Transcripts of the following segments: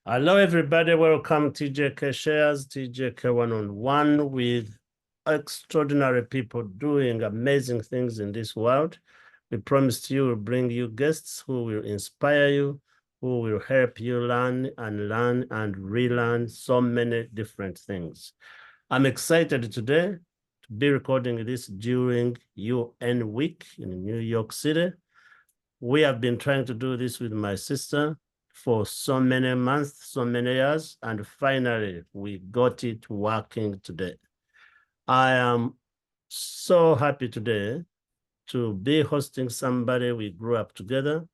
Hello, everybody. Welcome to tjkshares, TJK one-on-one with extraordinary people doing amazing things in this world. We promised you will bring you guests who will inspire you, who will help you learn and relearn so many different things. I'm excited today to be recording this during UN Week in New York City. We have been trying to do this with my sister for so many months, so many years, and finally we got it working today. I am so happy today to be hosting somebody we grew up together,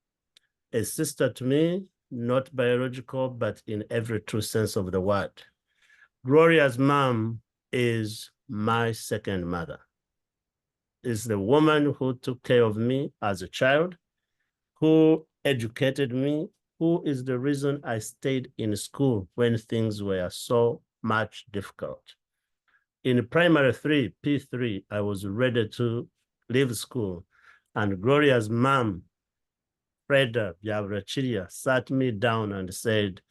a sister to me, not biological, but in every true sense of the word. Gloria's mom is my second mother. Is the woman who took care of me as a child, who educated me, who is the reason I stayed in school when things were so much difficult. In primary 3, P3, I was ready to leave school, and Gloria's mom, Freda Biavrachilia, sat me down and said,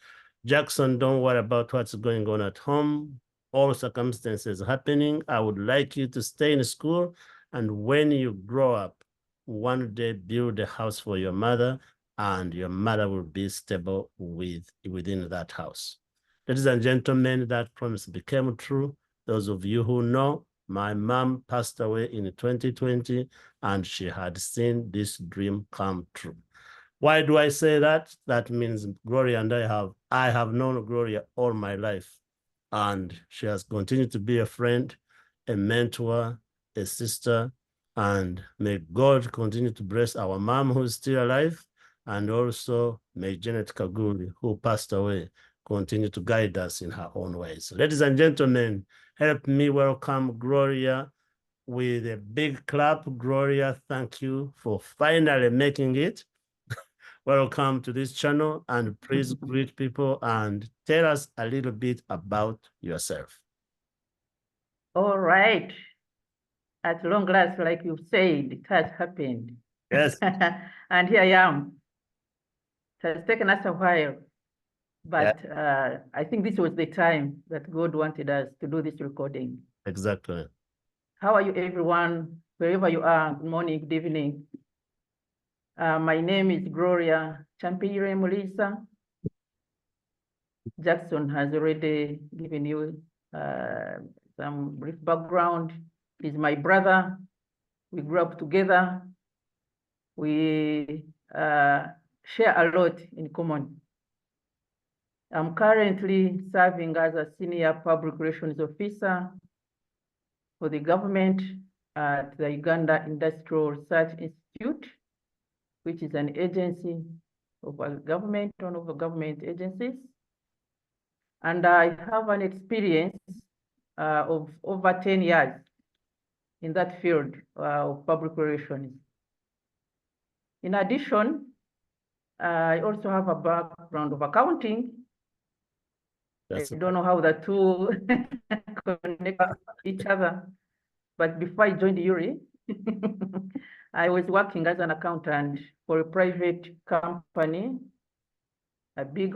Jackson, don't worry about what's going on at home. All circumstances happening. I would like you to stay in school, and when you grow up, one day build a house for your mother, and your mother will be stable within that house. Ladies and gentlemen, that promise became true. Those of you who know, my mom passed away in 2020, and she had seen this dream come true. Why do I say that? That means Gloria and I have known Gloria all my life, and she has continued to be a friend, a mentor, a sister, and may God continue to bless our mom who's still alive, and also may Janet Kaguli, who passed away, continue to guide us in her own ways. Ladies and gentlemen, help me welcome Gloria with a big clap. Gloria, thank you for finally making it. Welcome to this channel, and please greet people and tell us a little bit about yourself. All right. At long last, like you said, it has happened. Yes. And here I am. It has taken us a while, but yeah. I think this was the time that God wanted us to do this recording. Exactly. How are you, everyone? Wherever you are, good morning, good evening. My name is Gloria Kyampeire Melissa. Jackson has already given you some brief background. He's my brother. We grew up together. We share a lot in common. I'm currently serving as a senior public relations officer for the government at the Uganda Industrial Research Institute, which is an agency of a government, one of the government agencies. And I have an experience of over 10 years in that field of public relations. In addition, I also have a background of accounting. I don't know how the two connect each other, but before I joined URI, I was working as an accountant for a private company, a big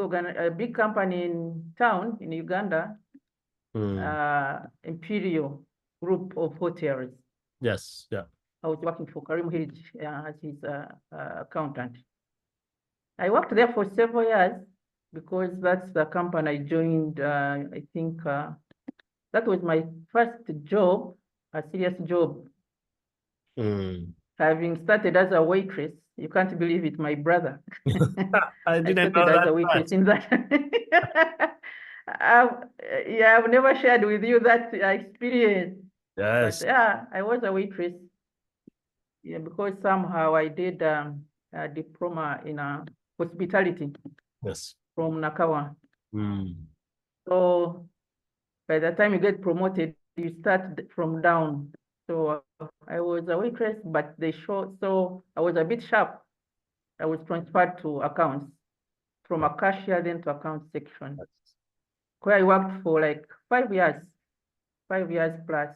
company in town in Uganda, Imperial Group of Hotels. Yes, yeah. I was working for Karim Hilj as his accountant. I worked there for several years because that's the company I joined. I think that was my first job, a serious job. Having started as a waitress, you can't believe it, my brother. I didn't started know as a waitress in that. Yeah, I've never shared with you that experience. Yes. But yeah, I was a waitress. Yeah, because somehow I did a diploma in hospitality. Yes. From Nakawa. So by the time you get promoted, you start from down. So I was a waitress, but so I was a bit sharp. I was transferred to accounts, from a cashier then to accounts section, where I worked for like 5 years plus.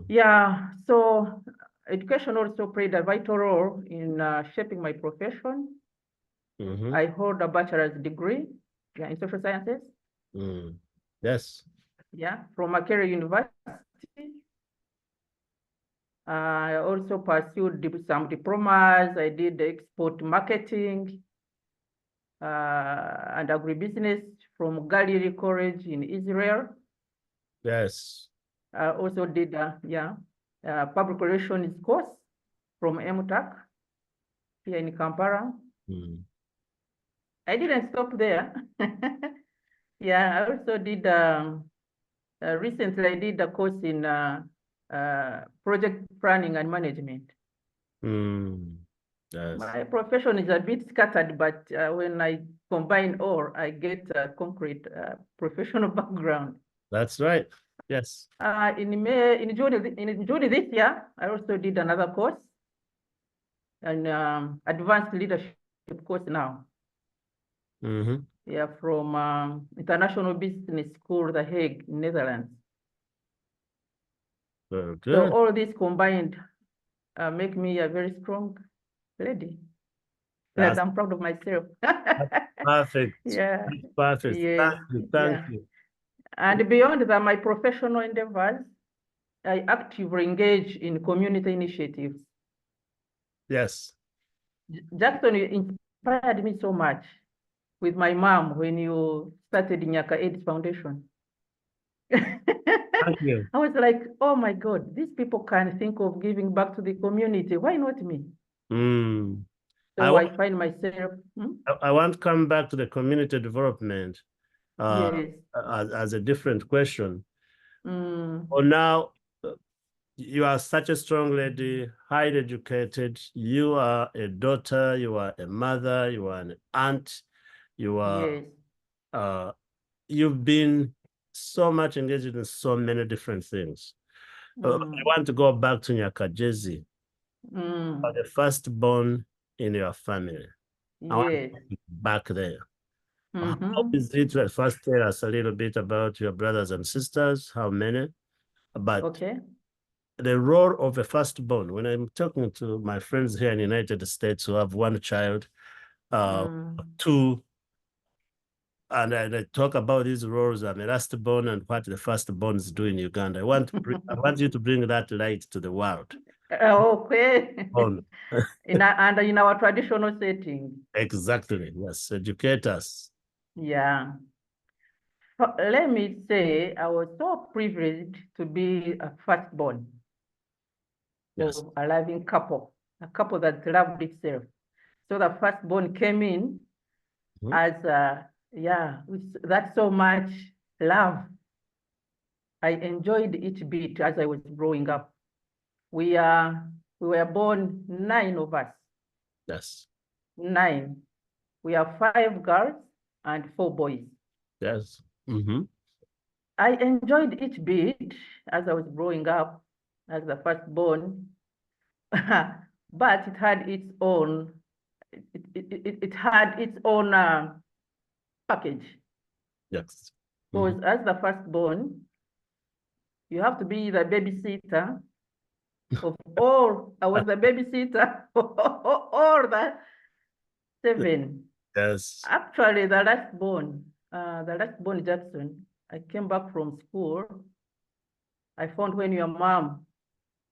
Yeah, so education also played a vital role in shaping my profession. I hold a bachelor's degree in social sciences. Yes. Yeah, from Makerere University. I also pursued some diplomas. I did export marketing and agribusiness from Galilee College in Israel. Yes. I also did public relations course from MTAC here in Kampala. I didn't stop there. Yeah, I also did, recently I did a course in project planning and management. Yes. My profession is a bit scattered, but when I combine all, I get a concrete professional background. That's right. Yes. In June this year, I also did another course, an advanced leadership course now. Yeah, from International Business School, The Hague, Netherlands. Very good. So all this combined make me a very strong lady. Like I'm proud of myself. Perfect. Yeah. Perfect. Yes. Thank you. And beyond that, my professional endeavors, I actively engage in community initiatives. Yes. Jackson, you inspired me so much with my mom when you started tjkfoundation. Thank you. I was like, oh my God, these people can think of giving back to the community. Why not me? So I find myself. I want to come back to the community development Yes. as a different question. Well, now, you are such a strong lady, highly educated. You are a daughter, you are a mother, you are an aunt, you are, yes. You've been so much engaged in so many different things. I want to go back to Nyakajezi, the firstborn in your family. I want to go back there. How is it? First, tell us a little bit about your brothers and sisters, how many? But the role of a firstborn, when I'm talking to my friends here in the United States who have one child, two, and I talk about these roles, I'm a lastborn and what the firstborns do in Uganda. I want you to bring that light to the world. Okay. in our traditional setting. Exactly. Yes. Educate us. Yeah. Let me say, I was so privileged to be a firstborn of a loving couple, a couple that loved itself. So the firstborn came in as with that so much love. I enjoyed each bit as I was growing up. We were born 9 of us. Yes. 9. We are 5 girls and 4 boys. Yes. I enjoyed each bit as I was growing up as the firstborn, but it had its own. It had its own package. Yes. Because as the firstborn, you have to be the babysitter of all. I was the babysitter for all the 7. Yes. Actually, the lastborn Jackson, I came back from school. I found when your mom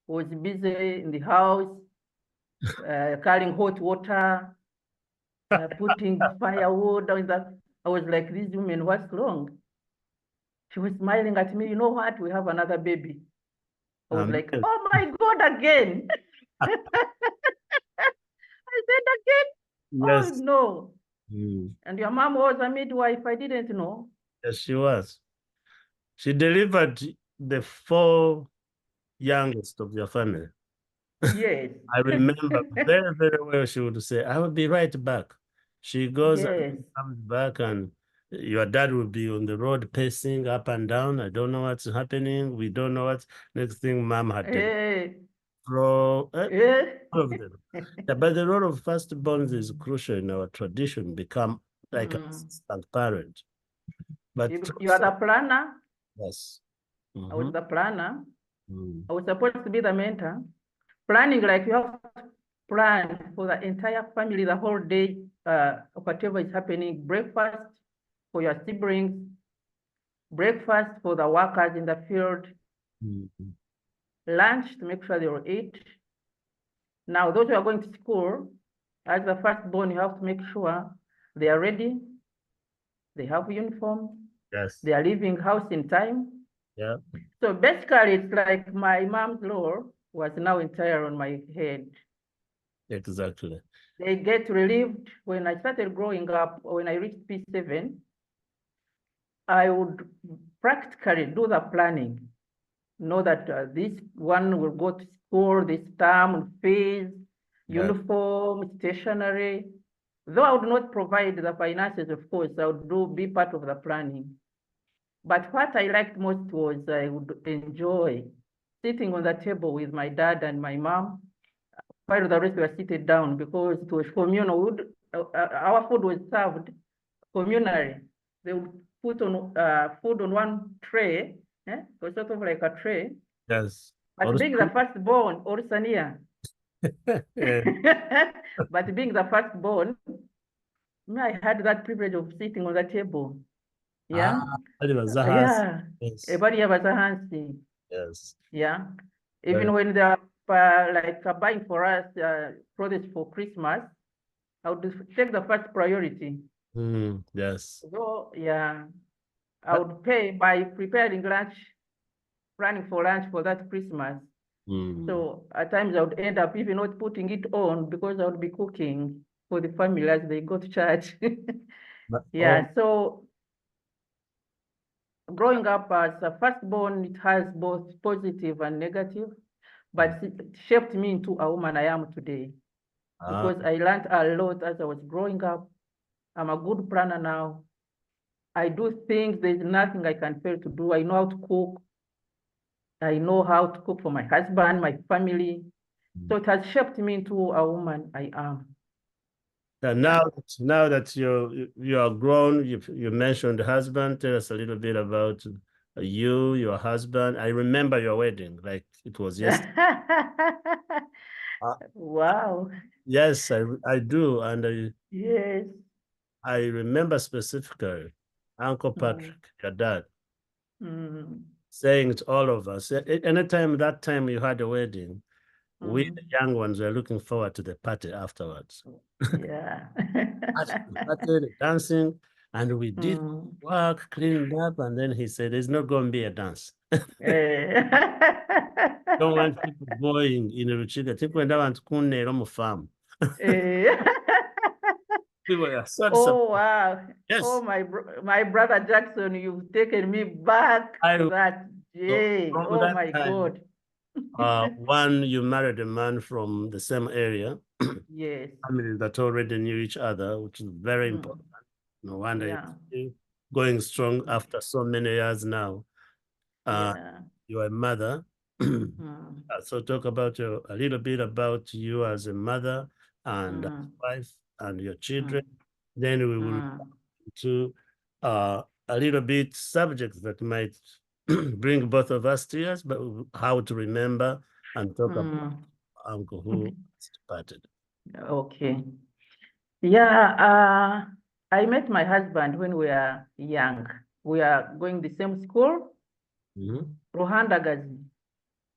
was busy in the house, carrying hot water, putting firewood on that. I was like, this woman, what's wrong? She was smiling at me. You know what? We have another baby. I was like, oh my God, again. I said again? Yes. Oh no. And your mom was a midwife. I didn't know. Yes, she was. She delivered the 4 youngest of your family. Yes. I remember very, very well. She would say, I will be right back. She goes and comes back, and your dad will be on the road pacing up and down. I don't know what's happening. We don't know what. Next thing, mom had all of them. But the role of firstborns is crucial in our tradition, become like a assistant parent. But you are the planner. Yes. I was the planner. I was supposed to be the mentor. Planning, like you have plan for the entire family, the whole day, whatever is happening, breakfast for your siblings, breakfast for the workers in the field, lunch to make sure they will eat. Now, those who are going to school, as the firstborn, you have to make sure they are ready, they have uniform, Yes. they are leaving house in time. Yeah. So basically, it's like my mom's role was now entire on my head. Exactly. They get relieved. When I started growing up, when I reached P7, I would practically do the planning. Know that this one will go to school this term, fees, uniform, stationery. Though I would not provide the finances, of course, I would be part of the planning. But what I liked most was I would enjoy sitting on the table with my dad and my mom while the rest were seated down, because it was communal. Our food was served communally. They would put on food on one tray, it was sort of like a tray. Yes. But being the firstborn, or Sania, but being the firstborn, I had that privilege of sitting on the table. Yeah. Yeah. Yes. Everybody was a handsy. Yes. Yeah. Even when they are like buying for us products for Christmas, I would take the first priority. Yes. So yeah, I would pay by preparing lunch, planning for lunch for that Christmas. So at times I would end up even not putting it on because I would be cooking for the family as they go to church. Yeah. So growing up as a firstborn, it has both positive and negative, but it shaped me into a woman I am today, because I learned a lot as I was growing up. I'm a good planner now. I do things, there's nothing I can fail to do. I know how to cook. I know how to cook for my husband, my family. So it has shaped me into a woman I am. And now that you are grown, you mentioned husband. Tell us a little bit about you, your husband. I remember your wedding, like it was yesterday. Wow. Yes, I do, and yes, I remember specifically Uncle Patrick, your dad, saying to all of us, anytime that time you had a wedding, we the young ones were looking forward to the party afterwards. Yeah. Started dancing, and we did work, cleaned up, and then he said, "There's not going to be a dance." Don't want people going in a Ruchiga. Think when that one's kunero farm. Oh wow! Yes. Oh my brother Jackson, you've taken me back to that day. Oh that my time, God! One, you married a man from the same area. Yes. Families that already knew each other, which is very important. No wonder Yeah. it's going strong after so many years now. Yeah. You are a mother. So talk about a little bit about you as a mother and wife and your children. Then we will to a little bit subjects that might bring both of us tears, but how to remember and talk about uncle who departed. Okay. Yeah, I met my husband when we were young. We are going the same school, Ruhandagazi.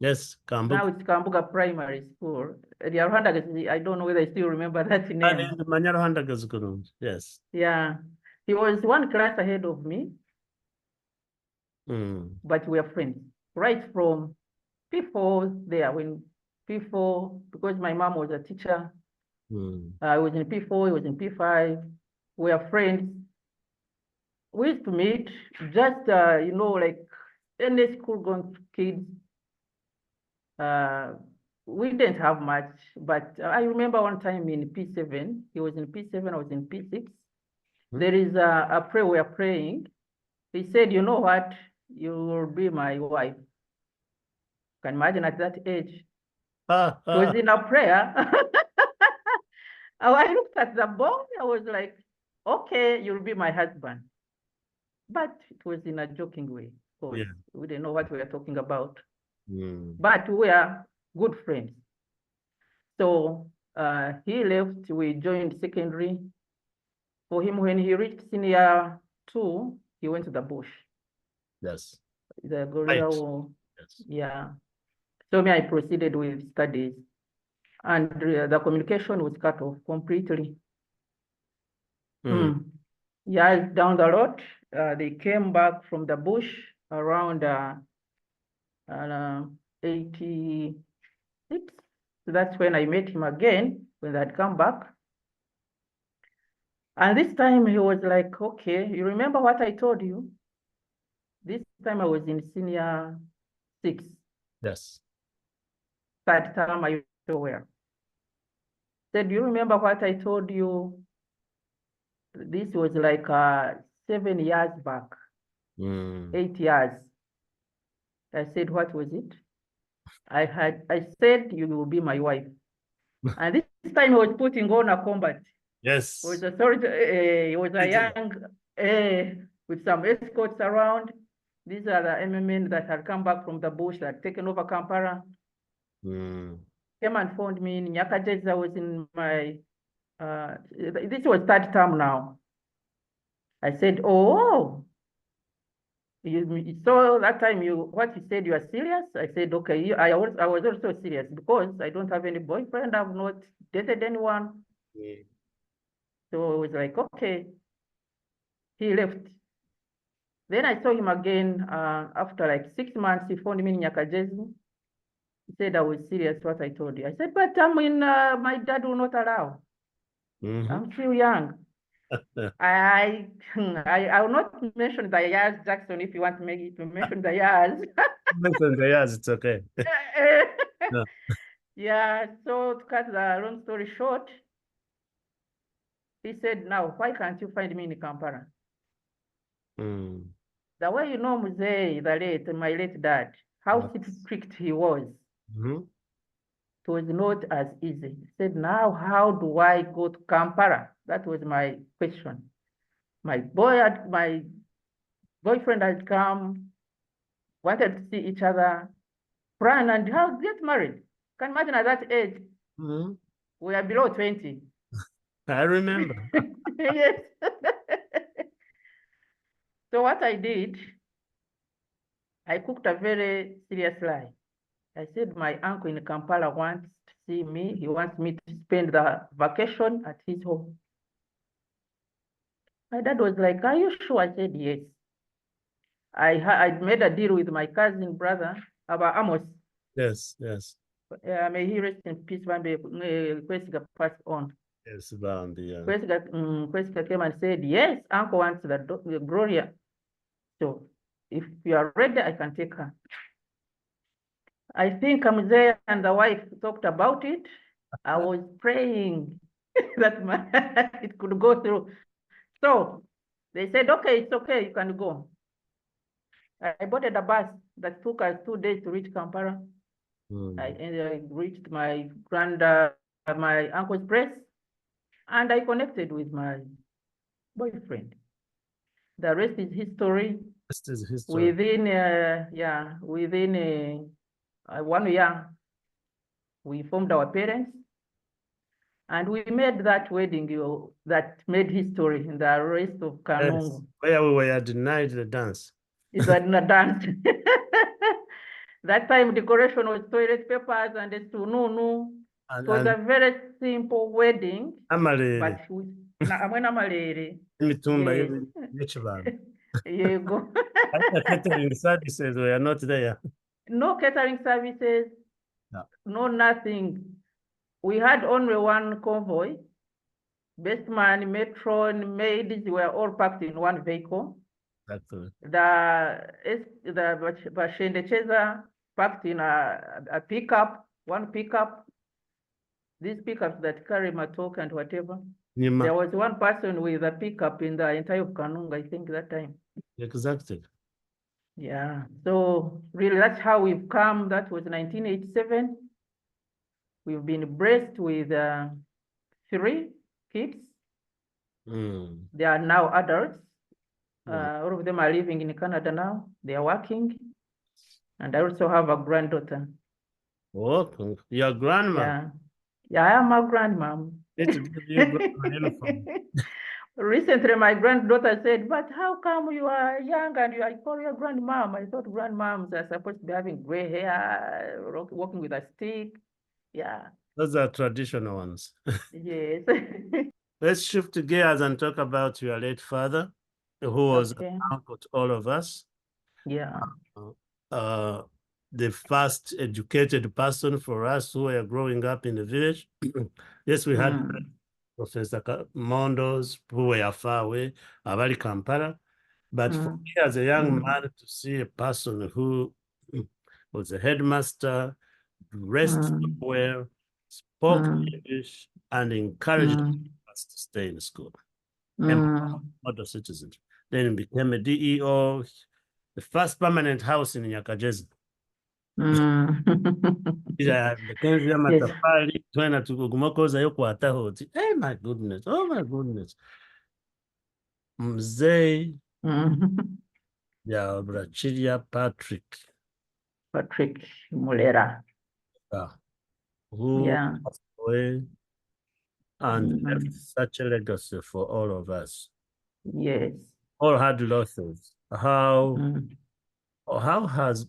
Yes, Kambuga. Now it's Kambuga Primary School. The Ruhandagazi, I don't know whether I still remember that name. Yes. Yeah, he was one class ahead of me, but we are friends. Right from P4 there, when P4, because my mom was a teacher, I was in P4, he was in P5. We are friends. We used to meet just, like any school-going kids. We didn't have much, but I remember one time in P7, he was in P7, I was in P6. There is a prayer we are praying. He said, you know what? You will be my wife. Can imagine at that age. It was in a prayer. I looked at the boy, I was like, okay, you'll be my husband. But it was in a joking way. Of course. Yeah. We didn't know what we were talking about. But we are good friends. So he left, we joined secondary. For him, when he reached senior 2, he went to the bush. Yes. The gorilla Right. war. Yes. Yeah. So me, I proceeded with studies, and the communication was cut off completely. Years down the road, they came back from the bush around 86. So that's when I met him again, when I'd come back. And this time he was like, okay, you remember what I told you? This time I was in senior 6. Yes. Third term, I so where. Said, do you remember what I told you? This was like 7 years back, 8 years. I said, what was it? I said you will be my wife. And this time I was putting on a combat. Yes. It was a young, with some escorts around. These are the MMN that had come back from the bush, that had taken over Kampala. Came and found me in Nyakajeza. I was in my, this was 3rd term now. I said, oh, so that time what you said, you are serious? I said, okay, I was also serious because I don't have any boyfriend. I've not dated anyone. So it was like, okay. He left. Then I saw him again after like 6 months. He phoned me in Nyakajezi. He said, I was serious what I told you. I said, but I'm in, my dad will not allow. I'm still young. I will not mention the years, Jackson, if you want to mention the years. Mention the years, it's okay. No. Yeah, so to cut the long story short, he said, now, why can't you find me in Kampala? The way you know Mzee, my late dad, how strict he was. It was not as easy. He said, now how do I go to Kampala? That was my question. My boyfriend had come, wanted to see each other, plan and how get married. Can you imagine at that age? We are below 20. I remember. Yes. So what I did, I cooked a very serious lie. I said, my uncle in Kampala wants to see me. He wants me to spend the vacation at his home. My dad was like, are you sure? I said, yes. I made a deal with my cousin brother, about Amos. Yes, yes. May he rest in peace. Kwesiga passed on. Yes, bound, yeah. Kwesiga came and said, yes, uncle wants the Gloria. So if you are ready, I can take her. I think I'm there and the wife talked about it. I was praying that it could go through. So they said, okay, it's okay, you can go. I boarded a bus that took us 2 days to reach Kampala. I reached my uncle's place, and I connected with my boyfriend. The rest is history. Rest is history. Within 1 year, we formed our parents, and we made that wedding that made history in the rest of Kanungu. Yes, where we were denied the dance. It was not dance. That time decoration was toilet papers and it's tununu. It was a very simple wedding. Amalere. Mitumba y'ekibalo. Yego. Catering services were not there. No catering services. No nothing. We had only one convoy. Best man, matron, maids were all packed in one vehicle. Exactly. The Bashendecheza packed in a pickup, one pickup. These pickups that carry Matok and whatever. There was one person with a pickup in the entire of Kanunga, I think, that time. Exactly. Yeah. So really, that's how we've come. That was 1987. We've been blessed with 3 kids. They are now adults. All of them are living in Canada now. They are working. And I also have a granddaughter. Oh, your grandma? Yeah, I am a grandmom. Need to give you grandma uniform. Recently, my granddaughter said, but how come you are young and you are call your grandmom? I thought grandmoms are supposed to be having gray hair, walking with a stick. Yeah. Those are traditional ones. Yes. Let's shift gears and talk about your late father, who was Okay. an uncle to all of us. Yeah. The first educated person for us who were growing up in the village. Yes, we had Professor Mondos who were far away, Abali Kampala. But for me as a young man to see a person who was a headmaster, dressed well, spoke English, and encouraged us to stay in school. Model citizens. Then he became a DEO, the first permanent house in Nyakajezi. Bekenzi amatafali twena tukugumakoza yokwataho oti hey my goodness, oh my goodness, mzee ya Brachilia Patrick Mulera, who passed away and left such a legacy for all of us. Yes. All had losses. How has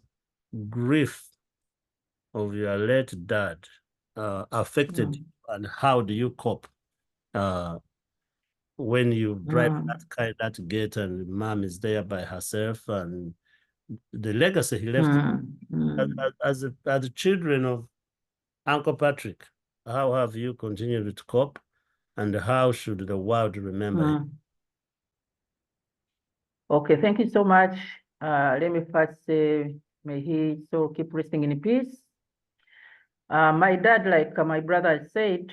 grief of your late dad affected you, and how do you cope when you drive that gate and mom is there by herself, and the legacy he left as the children of Uncle Patrick? How have you continued to cope, and how should the world remember him? Okay, thank you so much. Let me first say, may he so keep resting in peace. My dad, like my brother said,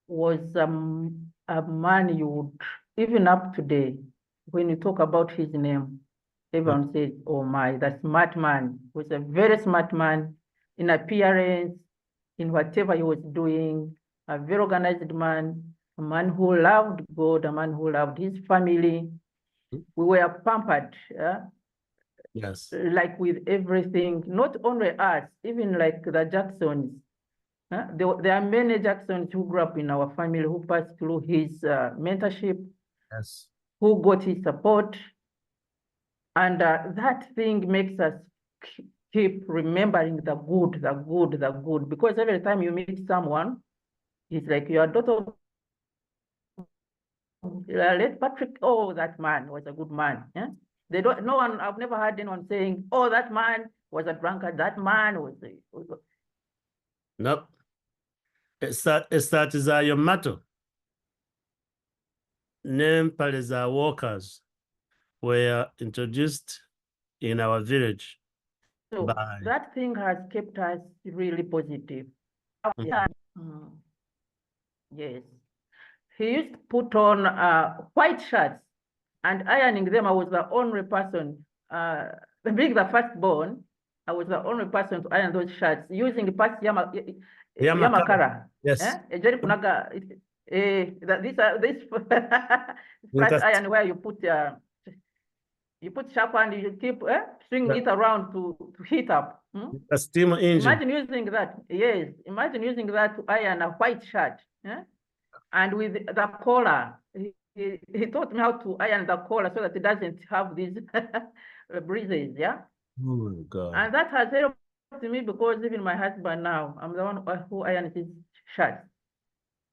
was a man you would, even up today, when you talk about his name, everyone says, oh my, that smart man. He was a very smart man in appearance, in whatever he was doing, a very organized man, a man who loved God, a man who loved his family. We were pampered, Yes. like with everything, not only us, even like the Jacksons. There are many Jacksons who grew up in our family who passed through his mentorship, Yes, who got his support. And that thing makes us keep remembering the good, the good, the good. Because every time you meet someone, it's like your daughter, let Patrick, oh, that man was a good man. Yeah? They don't, no one, I've never heard anyone saying, oh, that man was a drunkard, that man was a... Nope. It's that is your motto. Name Paliza workers were introduced in our village. So that thing has kept us really positive. Yes. He used to put on white shirts and ironing them. I was the only person, being the firstborn, I was the only person to iron those shirts using the past Yamakara. Yes. This flat iron where you put sharp and you keep swinging it around to heat up. A steam engine. Imagine using that. Yes, imagine using that to iron a white shirt. And with the collar, he taught me how to iron the collar so that it doesn't have these breezes, yeah? Oh my God. And that has helped me because even my husband now, I'm the one who irons his shirts.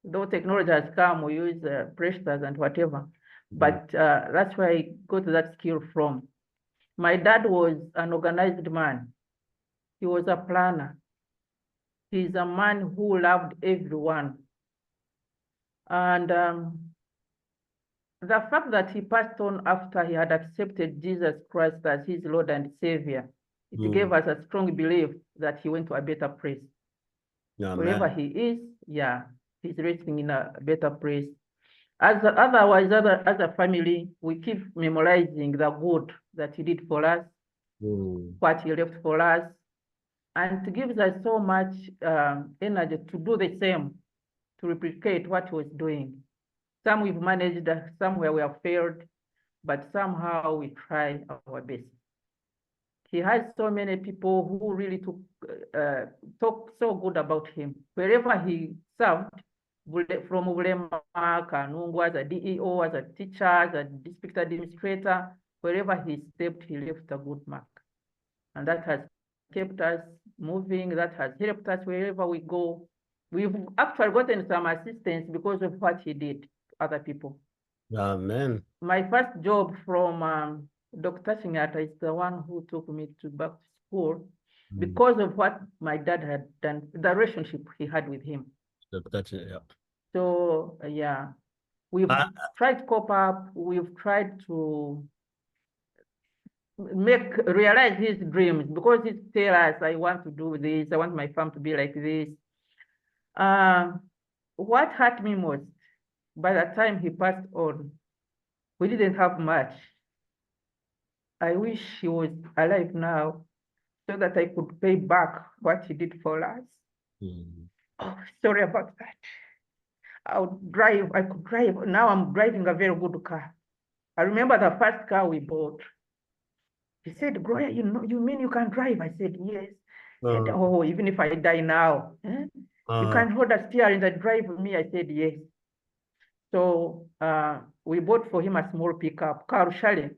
Though technology has come, we use pressers and whatever. But that's where I got that skill from. My dad was an organized man. He was a planner. He's a man who loved everyone. And the fact that he passed on after he had accepted Jesus Christ as his Lord and Savior, it gave us a strong belief that he went to a better place. Wherever he is, yeah, he's resting in a better place. Otherwise, as a family, we keep memorizing the good that he did for us, what he left for us, and it gives us so much energy to do the same, to replicate what he was doing. Some we've managed, somewhere we have failed, but somehow we try our best. he has so many people who really talk so good about him. Wherever he served, from Bulema, Kanungu, as a DEO, as a teacher, as a district administrator, wherever he stepped, he left a good mark. And that has kept us moving, that has helped us wherever we go. We've actually gotten some assistance because of what he did to other people. Amen. My first job from Dr. Shingata is the one who took me back to school because of what my dad had done, the relationship he had with him. Yeah. So, yeah, we've tried to cope up. We've tried to realize his dreams, because he tell us, I want to do this. I want my farm to be like this. What hurt me most, by the time he passed on, we didn't have much. I wish he was alive now so that I could pay back what he did for us. Oh, sorry about that. I could drive. Now I'm driving a very good car. I remember the first car we bought. He said, Gloria, you mean you can drive? I said, yes. He said, oh, even if I die now, you can hold a steering and drive me. I said, yes. So we bought for him a small pickup, car share.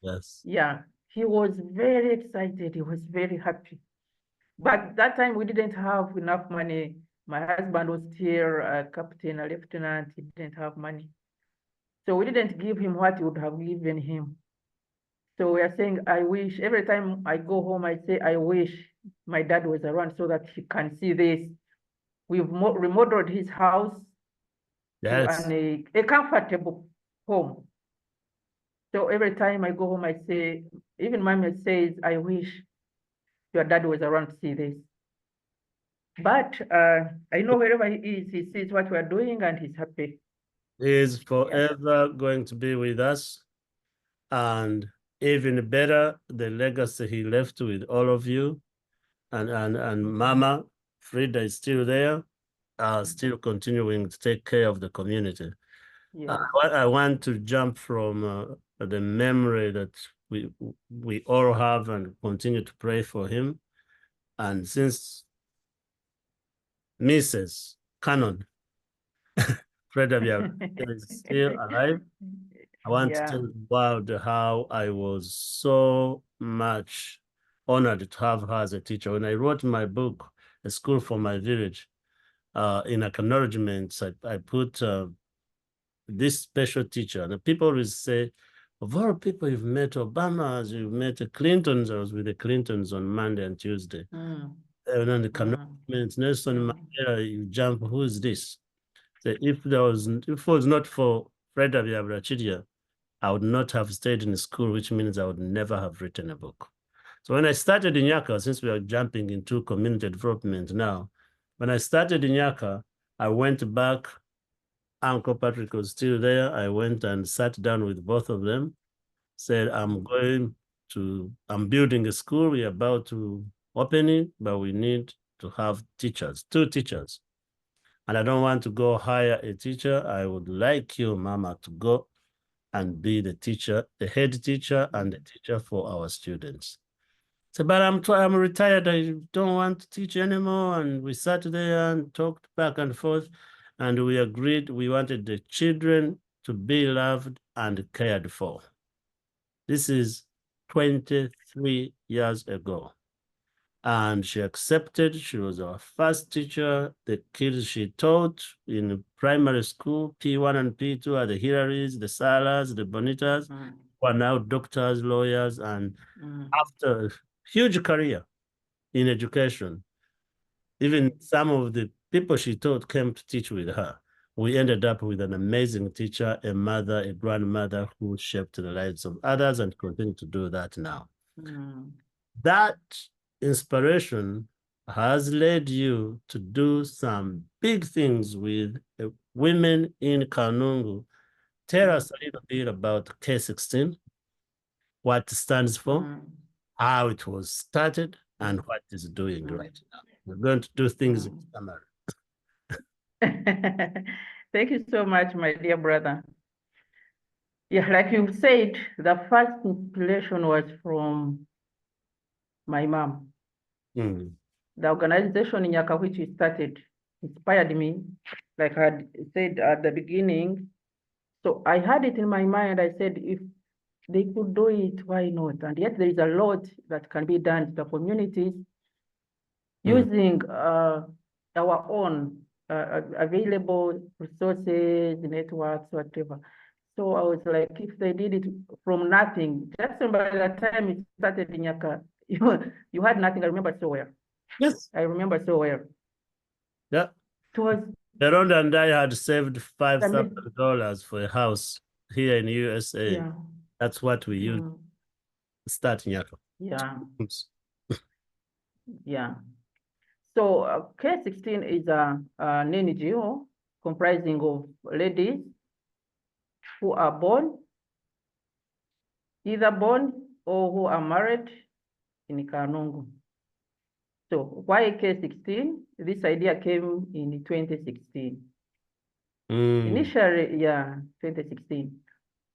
Yes. Yeah, he was very excited. He was very happy. But that time we didn't have enough money. My husband was still a captain, a lieutenant. He didn't have money. So we didn't give him what we would have given him. So we are saying, I wish, every time I go home, I say, I wish my dad was around so that he can see this. We've remodeled his house to a comfortable home. So every time I go home, I say, even Mommy says, I wish your dad was around to see this. But I know wherever he is, he sees what we're doing and he's happy. He is forever going to be with us. And even better, the legacy he left with all of you. And Mama, Frida is still there, still continuing to take care of the community. Yeah. I want to jump from the memory that we all have and continue to pray for him. And since Mrs. Cannon, Freda is still alive, I want to tell the world how I was so much honored to have her as a teacher. When I wrote my book, A School for My Village, in acknowledgements, I put this special teacher. And the people always say, of all people you've met Obamas, you've met the Clintons. I was with the Clintons on Monday and Tuesday. And then the acknowledgements, Nelson Mandela, you jump, who is this? So if it was not for Freda Biabrachidia, I would not have stayed in school, which means I would never have written a book. So when I started in Yaka, since we are jumping into community development now, when I started in Yaka, I went back. Uncle Patrick was still there. I went and sat down with both of them, said, I'm building a school. We're about to open it, but we need to have teachers, 2 teachers. And I don't want to go hire a teacher. I would like you, Mama, to go and be the teacher, the head teacher and the teacher for our students. So, but I'm retired. I don't want to teach anymore. And we sat there and talked back and forth, and we agreed we wanted the children to be loved and cared for. This is 23 years ago. And she accepted. She was our first teacher. The kids she taught in primary school, P1 and P2, are the Hillarys, the Salas, the Bonitas, who are now doctors, lawyers, and after a huge career in education, even some of the people she taught came to teach with her. We ended up with an amazing teacher, a mother, a grandmother who shaped the lives of others and continue to do that now. That inspiration has led you to do some big things with women in Kanungu. Tell us a little bit about K16, what it stands for, how it was started, and what it's doing right now. We're going to do things in summary. Thank you so much, my dear brother. Yeah, like you said, the first inspiration was from my mom. Mm. The organization in Nyaka, which we started, inspired me, like I had said at the beginning. So I had it in my mind. I said, if they could do it, why not? And yet there is a lot that can be done to the communities using our own available resources, networks, whatever. So I was like, if they did it from nothing, just by the time it started in Nyaka, you had nothing. I remember so well. Yes. I remember so well. Yeah. It was Aaron and I had saved $5,000 for a house here in USA. yeah. That's what we used starting out. Yeah. Yeah. So K16 is an NGO comprising of ladies who are either born or who are married in Kanungu. So why K16? This idea came in 2016. Initially, yeah, 2016.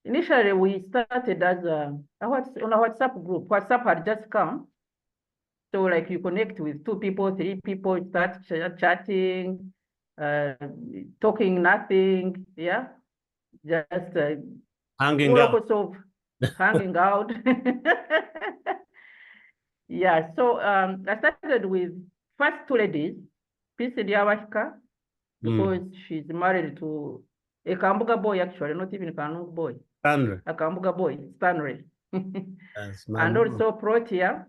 Initially, we started as on a WhatsApp group. WhatsApp had just come. So like you connect with 2 people, 3 people, start chatting, talking nothing, yeah, just hanging out. Hanging out. Yeah, so I started with first 2 ladies, Peace Diawashika, because she's married to a Kambuga boy, actually, not even a Kanungu boy. Stanley. A Kambuga boy, Stanley. Yes, and also Protea.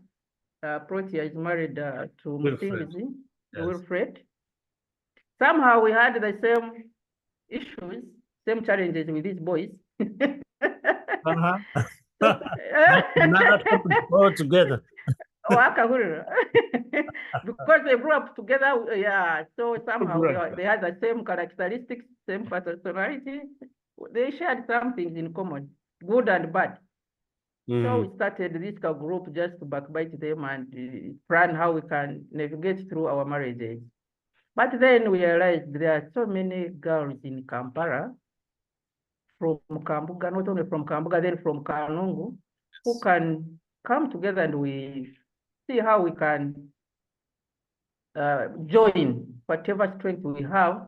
Protea is married to Musingizi, Wilfred. Somehow we had the same issues, same challenges with these boys. So, another topic all together. Because they grew up together, yeah. So somehow they had the same characteristics, same personality. They shared some things in common, good and bad. So we started this group just to backbite them and plan how we can navigate through our marriages. But then we realized there are so many girls in Kampala, from Kambuga, not only from Kambuga, then from Kanungu, who can come together and we see how we can join whatever strength we have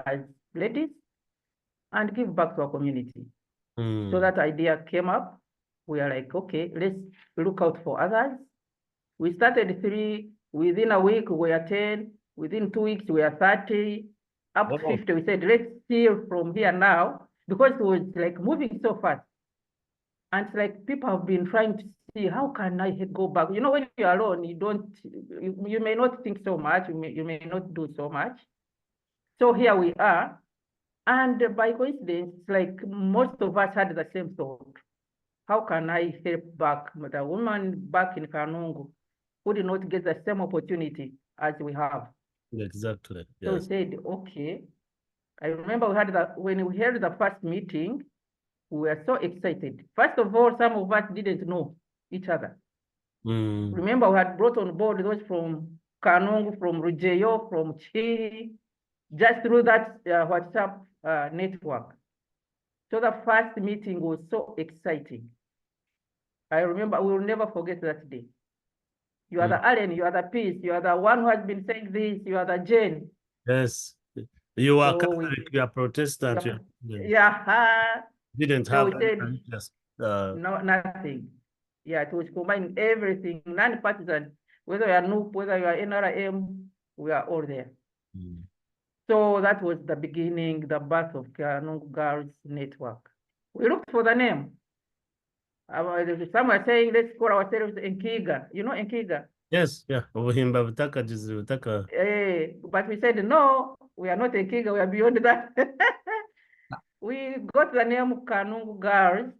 as ladies and give back to our community. So that idea came up. We are like, okay, let's look out for others. We started 3, within a week we are 10, within 2 weeks we are 30, up to 50. We said, let's see from here now, because it was like moving so fast. And it's like people have been trying to see, how can I go back? You know, when you're alone, you may not think so much, you may not do so much. So here we are. And by coincidence, like most of us had the same thought. How can I help back the woman back in Kanungu who did not get the same opportunity as we have? Exactly. Yes. So we said, okay. I remember when we held the first meeting, we were so excited. First of all, some of us didn't know each other. Remember, we had brought on board those from Kanungu, from Rujeyo, from Chiri, just through that WhatsApp network. So the first meeting was so exciting. I remember, we will never forget that day. You are the Allen, you are the Peace, you are the one who has been saying this, you are the Jane. Yes. You are Catholic, you are Protestant. Yeah. Didn't So have we said, religious, no, nothing. Yeah, it was combining everything, non-partisan, whether you are NUP, whether you are NRM, we are all there. So that was the beginning, the birth of Kanungu Girls Network. We looked for the name. Some are saying, let's call ourselves Nkiga. You know Nkiga? Yes, yeah. But we said, no, we are not Nkiga, we are beyond that. We got the name Kanungu Girls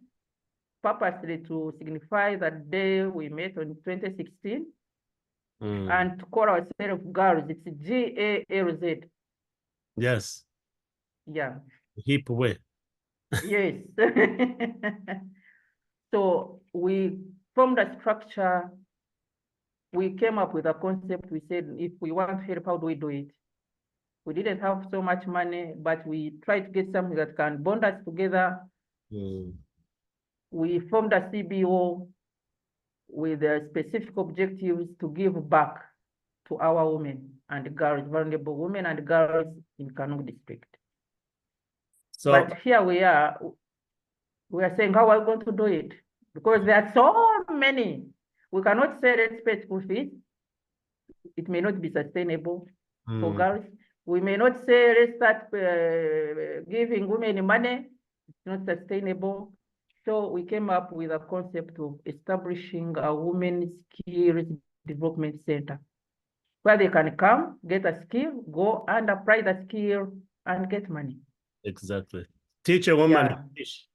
purposely to signify the day we met on 2016 and to call ourselves girls. It's GALZ. Yes. Yeah. Hip way. Yes. So we formed a structure. We came up with a concept. We said, if we want help, how do we do it? We didn't have so much money, but we tried to get something that can bond us together. We formed a CBO with specific objectives to give back to our women and girls, vulnerable women and girls in Kanungu district. So, but here we are saying, how are we going to do it? Because there are so many. We cannot say let's pay school fees. It may not be sustainable for girls. We may not say let's start giving women money. It's not sustainable. So we came up with a concept of establishing a women's skills development center where they can come, get a skill, go and apply the skill and get money. Exactly. Teach a woman to fish.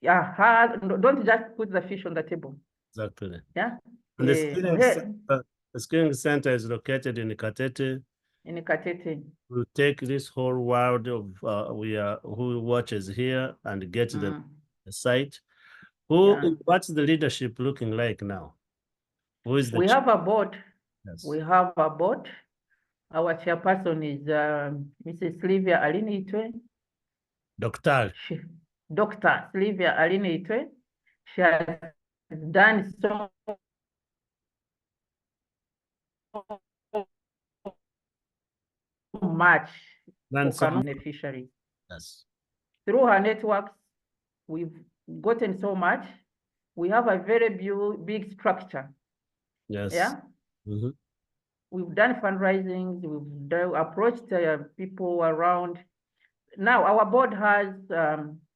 Yeah, don't just put the fish on the table. Exactly. Yeah. And the skilling center is located in Katete. In Katete. We'll take this whole world of who watches here and get to the site. What's the leadership looking like now? Who is the We have a board. Yes. We have a board. Our chairperson is Mrs. Sylvia Aline Itwe. Dr. Sylvia Aline Itwe. She has done so much for beneficiaries. Yes. Through her networks, we've gotten so much. We have a very big structure. Yes. Yeah. We've done fundraising. We've approached people around. Now our board has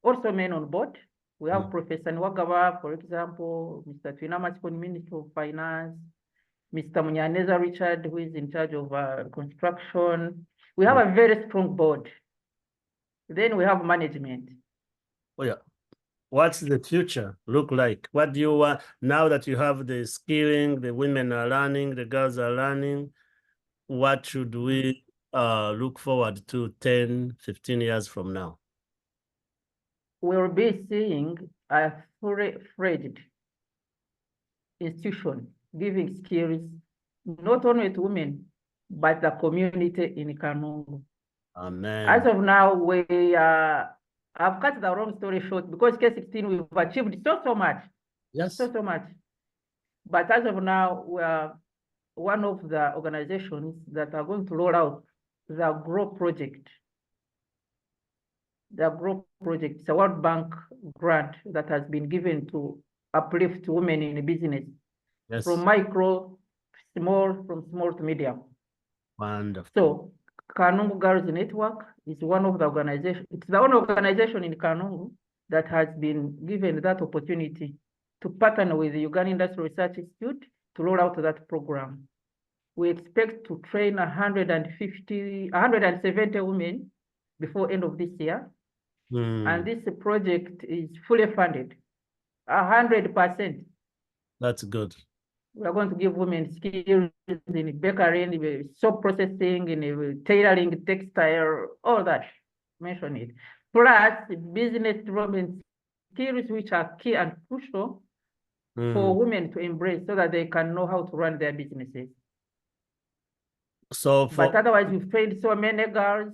also men on board. We have Professor Nwagawa, for example, Mr. Twinamachikon, Minister of Finance, Mr. Munyaneza Richard, who is in charge of construction. We have a very strong board. Then we have management. Oh yeah. What's the future look like? What do you want now that you have the skilling, the women are learning, the girls are learning? What should we look forward to 10, 15 years from now? We'll be seeing a fully-fledged institution giving skills not only to women, but the community in Kanungu. Amen. As of now, we I've cut the wrong story short because K16 we've achieved so much. Yes. So much. But as of now, we are one of the organizations that are going to roll out the GROW project. The GROW project is a World Bank grant that has been given to uplift women in business. Yes. From micro, from small to medium. Wonderful. So Kanungu Girls Network is one of the organizations. It's the only organization in Kanungu that has been given that opportunity to partner with the Uganda Industrial Research Institute to roll out that program. We expect to train 170 women before end of this year. And this project is fully funded, 100%. That's good. We are going to give women skills in bakery, in soap processing, in tailoring, textile, all that. Mention it. Plus business development skills, which are key and crucial for women to embrace so that they can know how to run their businesses. But otherwise, we've trained so many girls.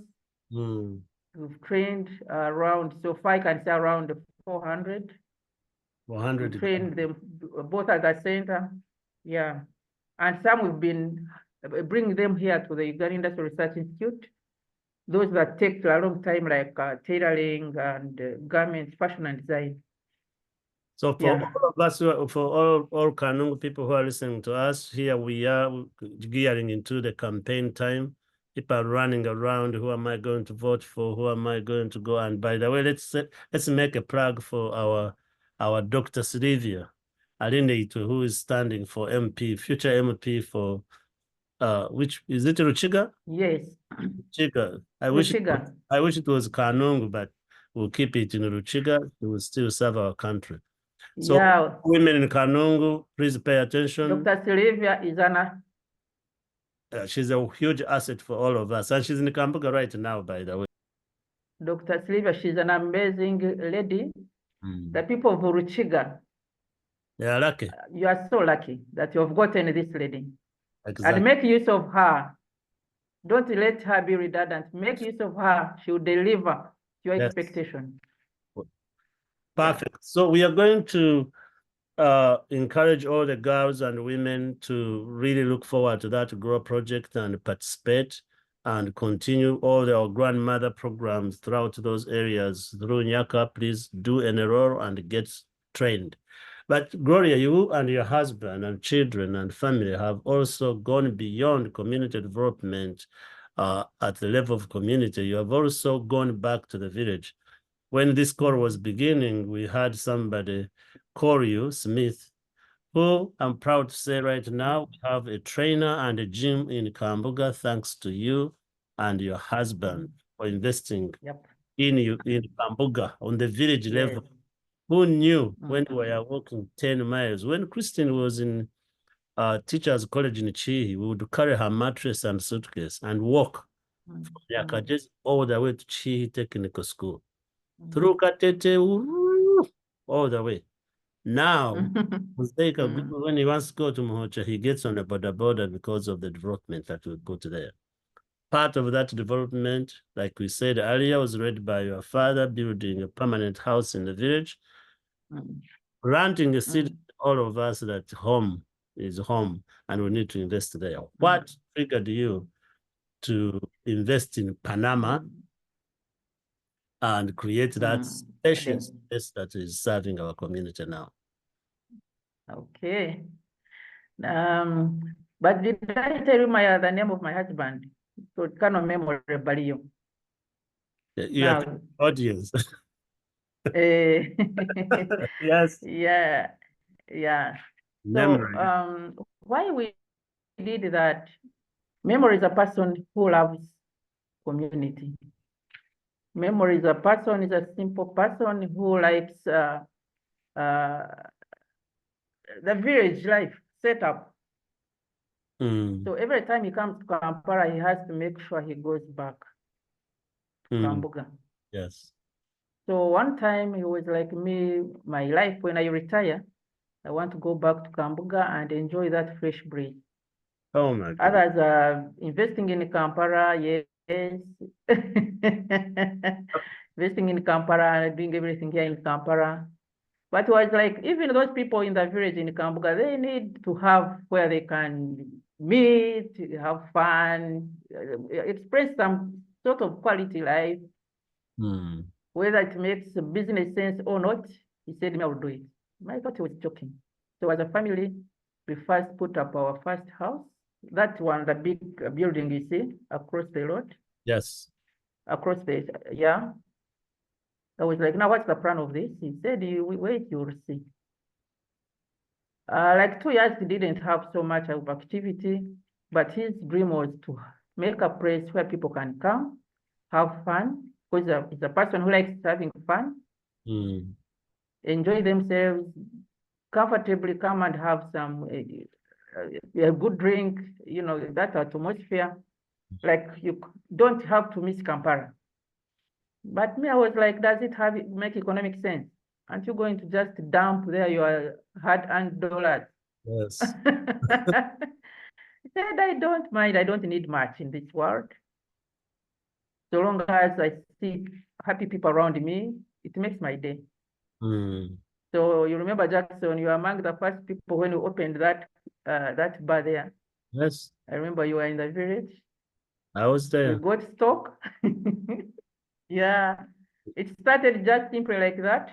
We've trained around, so far I can say around 400. 400. We trained them both at the center. Yeah. And some we've been bringing them here to the Uganda Industrial Research Institute. Those that take a long time, like tailoring and garments, fashion and design. So for all of us, for all Kanungu people who are listening to us, here we are gearing into the campaign time. People are running around. Who am I going to vote for? Who am I going to go? And by the way, let's make a plug for our Dr. Sylvia Aline Itwe, who is standing for MP, future MP for which is it Ruchiga? Yes. Ruchiga. I wish it was Kanungu, but we'll keep it in Ruchiga. It will still serve our country. So women in Kanungu, please pay attention. Dr. Sylvia is she's a huge asset for all of us. And she's in Kambuga right now, by the way. Dr. Sylvia, she's an amazing lady. The people of Ruchiga, they are lucky. You are so lucky that you have gotten this lady. Exactly. And make use of her. Don't let her be redundant. Make use of her. She will deliver your expectation. Perfect. So we are going to encourage all the girls and women to really look forward to that Grow project and participate and continue all their grandmother programs throughout those areas through Nyaka. Please do enroll and get trained. But Gloria, you and your husband and children and family have also gone beyond community development at the level of community. You have also gone back to the village. When this call was beginning, we had somebody call you, Smith, who I'm proud to say right now, we have a trainer and a gym in Kambuga, thanks to you and your husband for investing in you in Kambuga on the village level. Who knew when we were walking 10 miles? When Christine was in teacher's college in Chihi, we would carry her mattress and suitcase and walk from Yakajes all the way to Chihi Technical School. Through Katete, all the way. Now, when he wants to go to Mohocha, he gets on a border because of the development that we put there. Part of that development, like we said earlier, was led by your father building a permanent house in the village, planting a seed all of us that home is home and we need to invest there. What triggered you to invest in Panama and create that special space that is serving our community now? Okay. But did I tell you the name of my husband? So it kind of memorable you. You are the audience. Yes. Yeah. Memory. So why we did that? Memory is a person who loves community. Memory is a person, is a simple person who likes the village life setup. So every time he comes to Kampala, he has to make sure he goes back to Kambuga. Yes. So one time he was like me, my life, when I retire, I want to go back to Kambuga and enjoy that fresh breeze. Oh my God. Others are investing in Kampala, yes. Investing in Kampala, doing everything here in Kampala. But it was like, even those people in the village in Kambuga, they need to have where they can meet, have fun, express some sort of quality life. Whether it makes business sense or not, he said, I will do it. I thought he was joking. So as a family, we first put up our first house. That one, the big building you see across the road. Yes. Across the, I was like, now what's the plan of this? He said, wait, you'll see. Like 2 years, he didn't have so much of activity, but his dream was to make a place where people can come, have fun, because he's a person who likes having fun, enjoy themselves, comfortably come and have some a good drink, you know, that atmosphere. Like you don't have to miss Kampala. But me, I was like, does it make economic sense? Aren't you going to just dump there your hard-earned dollars? Yes. He said, I don't mind. I don't need much in this world. So long as I see happy people around me, it makes my day. So you remember, Jackson, you were among the first people when we opened that that bar there. Yes. I remember you were in the village. I was there. We got stock. Yeah, it started just simply like that.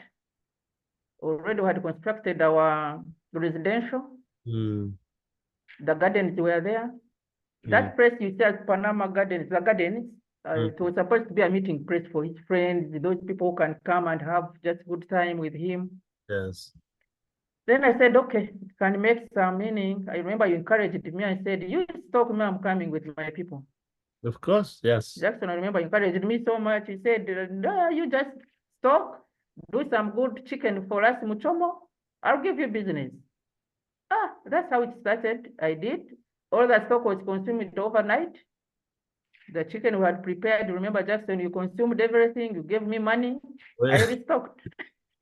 Already we had constructed our residential. The gardens were there. That place you see as Panama Gardens, the gardens, it was supposed to be a meeting place for his friends, those people who can come and have just good time with him. Yes. Then I said, okay, it can make some meaning. I remember you encouraged me. I said, you talk me, I'm coming with my people. Of course, yes. Jackson, I remember, encouraged me so much. He said, no, you just talk, do some good chicken for us, Muchomo. I'll give you business. That's how it started. I did. All the stock was consumed overnight. The chicken we had prepared, remember, Jackson, you consumed everything. You gave me money. Well, I restocked.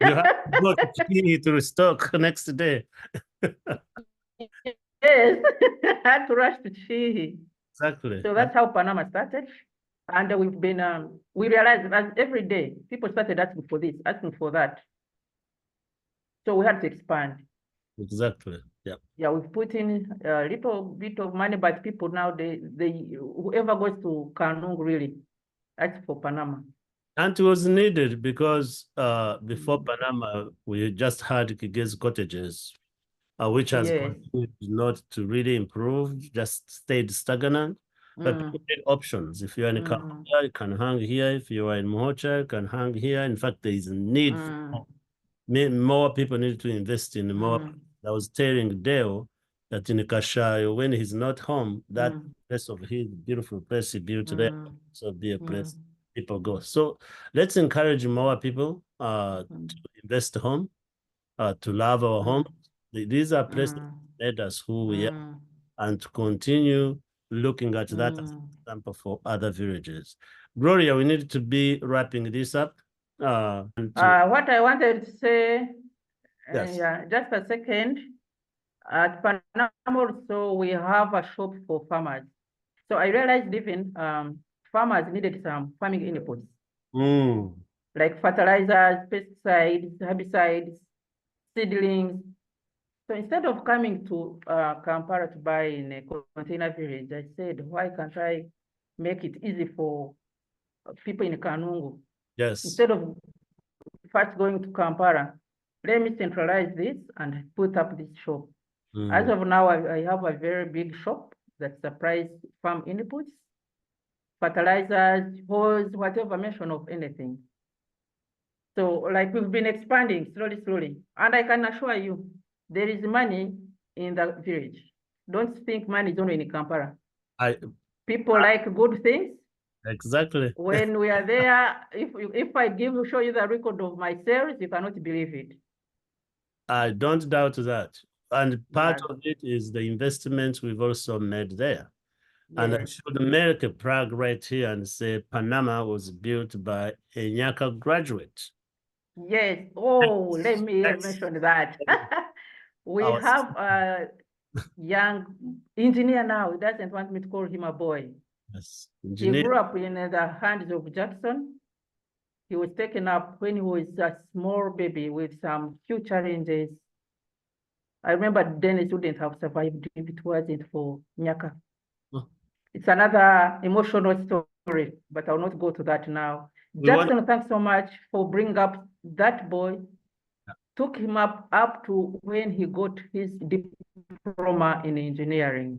You have to go to restock next day. Yes, I had to rush to Chihi. Exactly. So that's how Panama started. And we've been, we realized that every day people started asking for this, asking for that. So we had to expand. Exactly. Yeah. Yeah, we've put in a little bit of money, but people now, whoever goes to Kanung really, that's for Panama. And it was needed because before Panama, we just had Kigezi cottages, which has Yes. continued not to really improve, just stayed stagnant. But people need options. If you're in Kampala, you can hang here. If you are in Mohocha, you can hang here. In fact, there is a need for more people need to invest in more. I was telling Dale that in Kashayo, when he's not home, that place of his beautiful place he built there, so be a place people go. So let's encourage more people to invest home, to love our home. These are places that made us who we are, and to continue looking at that as an example for other villages. Gloria, we need to be wrapping this up. What I wanted to say, yes. yeah, just a second. At Panama also, we have a shop for farmers. So I realized even farmers needed some farming inputs, like fertilizers, pesticides, herbicides, seedlings. So instead of coming to Kampala to buy in a container village, I said, why can't I make it easy for people in Kanungu? Yes. Instead of first going to Kampala, let me centralize this and put up this shop. As of now, I have a very big shop that supplies farm inputs, fertilizers, hose, whatever mention of anything. So like we've been expanding slowly. And I can assure you, there is money in the village. Don't think money is only in Kampala. People like good things. Exactly. When we are there, if I show you the record of my sales, you cannot believe it. I don't doubt that. And part of it is the investments we've also made there. Yes. And I should make a plug right here and say Panama was built by a Nyaka graduate. Yes. Oh, let me mention that. We have a young engineer now. He doesn't want me to call him a boy. Yes. He grew up in the hands of Jackson. He was taken up when he was a small baby with some few challenges. I remember Dennis wouldn't have survived if it wasn't for Nyaka. It's another emotional story, but I'll not go to that now. Jackson, thanks so much for bringing up that boy. Took him up to when he got his diploma in engineering.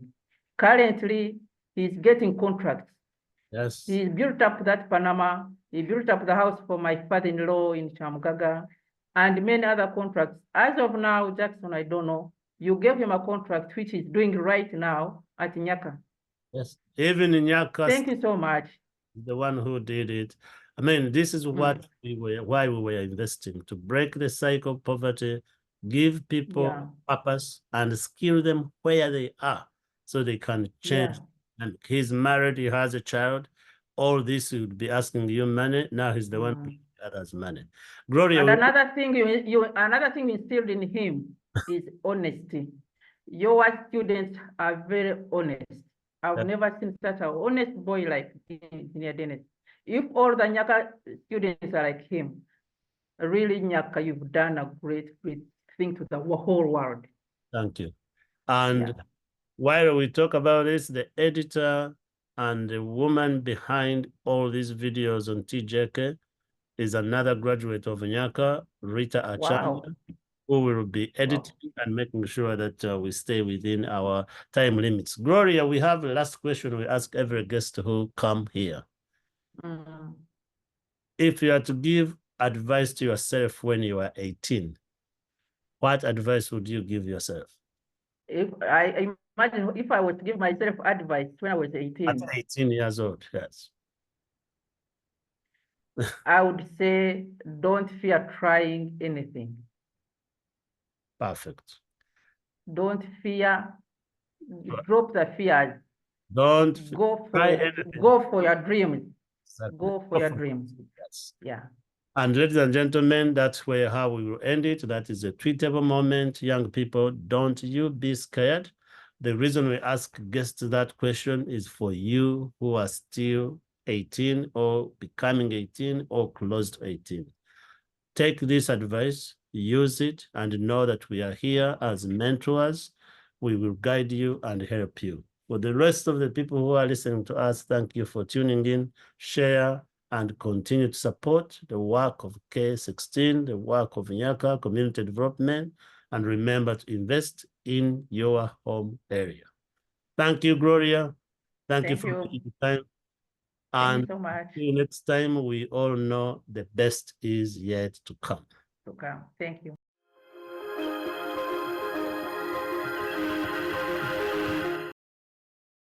Currently, he's getting contracts. Yes. He built up that Panama. He built up the house for my father-in-law in Chamgaga and many other contracts. As of now, Jackson, I don't know. You gave him a contract, which he's doing right now at Nyaka. Yes. Even in Nyaka. Thank you so much. The one who did it. I mean, this is what why we were investing, to break the cycle of poverty, give people purpose and skill them where they are so they can change. And he's married, he has a child. All this would be asking you money. Now he's the one paying others money. Gloria. And another thing instilled in him is honesty. Your students are very honest. I've never seen such an honest boy like Engineer Dennis. If all the Nyaka students are like him, really, Nyaka, you've done a great thing to the whole world. Thank you. And while we talk about this, the editor and the woman behind all these videos on TJK is another graduate of Nyaka, Rita Achanga, who will be editing and making sure that we stay within our time limits. Gloria, we have a last question we ask every guest who come here. If you are to give advice to yourself when you are 18, what advice would you give yourself? If I imagine if I was to give myself advice when I was 18. At 18 years old, yes. I would say, don't fear trying anything. Perfect. Don't fear, drop the fears. Don't go for your dreams. Exactly. Go for your dreams. Yes. Yeah. And ladies and gentlemen, that's how we will end it. That is a tweetable moment. Young people, don't you be scared. The reason we ask guests that question is for you who are still 18 or becoming 18 or close to 18. Take this advice, use it, and know that we are here as mentors. We will guide you and help you. For the rest of the people who are listening to us, thank you for tuning in, share, and continue to support the work of K16, the work of Nyaka Community Development, and remember to invest in your home area. Thank you, Gloria. Thank you for taking the time. Thank you so much. See you next time. We all know the best is yet to come. Thank you.